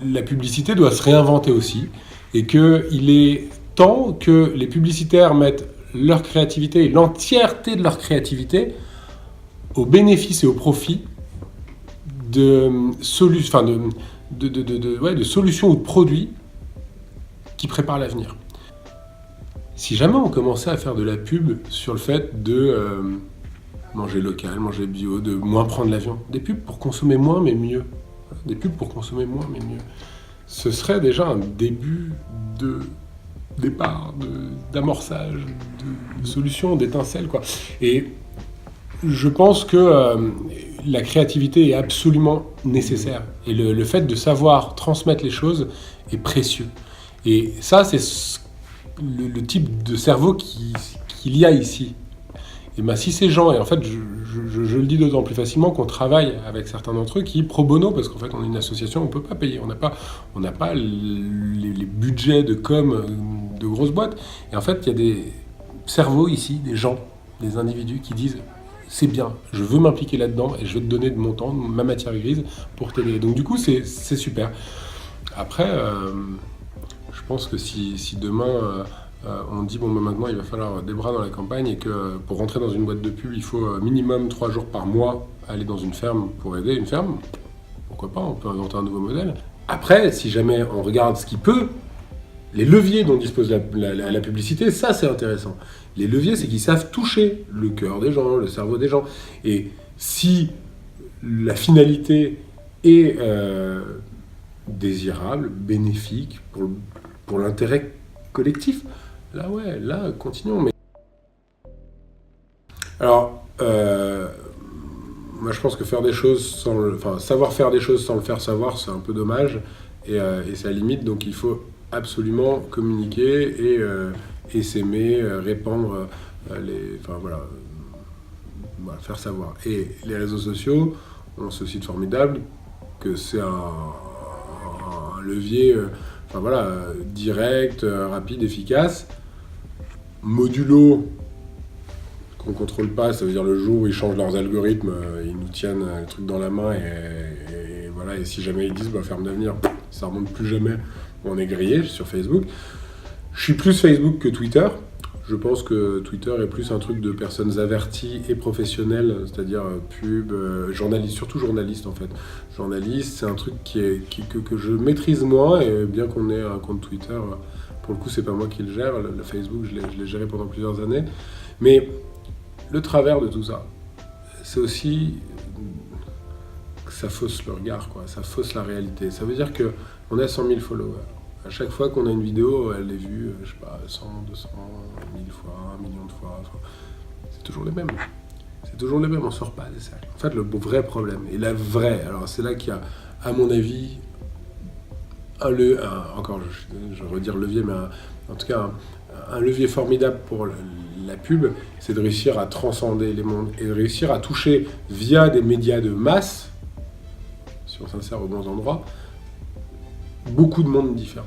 la publicité doit se réinventer aussi, et qu'il est temps que les publicitaires mettent leur créativité et l'entièreté de leur créativité au bénéfice et au profit de solutions ou de produits qui préparent l'avenir. Si jamais on commençait à faire de la pub sur le fait de manger local, manger bio, de moins prendre l'avion, des pubs pour consommer moins mais mieux, des pubs pour consommer moins mais mieux, ce serait déjà un début de départ, d'amorçage, de solution, d'étincelle, quoi. Et je pense que la créativité est absolument nécessaire. Et le fait de savoir transmettre les choses est précieux. Et ça, c'est le type de cerveau qu'il y a ici. Et ben, si ces gens, et en fait, je le dis d'autant plus facilement qu'on travaille avec certains d'entre eux qui, pro bono, parce qu'en fait, on est une association, on ne peut pas payer. On n'a pas les budgets de com de grosses boîtes. Et en fait, il y a des cerveaux ici, des gens, des individus qui disent c'est bien, je veux m'impliquer là-dedans et je veux te donner de mon temps, ma matière grise pour t'aider. Donc du coup, c'est super. Après, je pense que si demain on dit bon, maintenant il va falloir des bras dans la campagne et que pour rentrer dans une boîte de pub, il faut minimum 3 jours par mois aller dans une ferme pour aider une ferme, pourquoi pas, on peut inventer un nouveau modèle. Après, si jamais on regarde ce qui peut, les leviers dont dispose la publicité, ça c'est intéressant. Les leviers, c'est qu'ils savent toucher le cœur des gens, le cerveau des gens. Et si la finalité est désirable, bénéfique pour l'intérêt collectif, là continuons. Mais... Alors, moi je pense que faire des choses savoir faire des choses sans le faire savoir, c'est un peu dommage et ça limite. Donc il faut absolument communiquer et s'aimer, répandre faire savoir. Et les réseaux sociaux ont ce site formidable que c'est un levier direct, rapide, efficace, modulo qu'on ne contrôle pas, ça veut dire le jour où ils changent leurs algorithmes, ils nous tiennent le truc dans la main et voilà, et si jamais ils disent ferme d'avenir, ça remonte plus jamais, on est grillé sur Facebook. Je suis plus Facebook que Twitter. Je pense que Twitter est plus un truc de personnes averties et professionnelles, c'est-à-dire pub, journalistes, surtout journalistes en fait. Journalistes, c'est un truc que je maîtrise moins, et bien qu'on ait un compte Twitter, pour le coup c'est pas moi qui le gère, le Facebook je l'ai géré pendant plusieurs années. Mais le travers de tout ça, c'est aussi que ça fausse le regard, quoi. Ça fausse la réalité. Ça veut dire qu'on a 100 000 followers. À chaque fois qu'on a une vidéo, elle est vue, 100, 200, 1000 fois, 1 million de fois. C'est toujours les mêmes. C'est toujours les mêmes, on sort pas des cercles. En fait, le vrai problème, et alors c'est là qu'il y a, à mon avis, encore, je vais redire levier, mais en tout cas, un levier formidable pour la pub, c'est de réussir à transcender les mondes et de réussir à toucher via des médias de masse, si on s'insère aux bons endroits, beaucoup de mondes différents.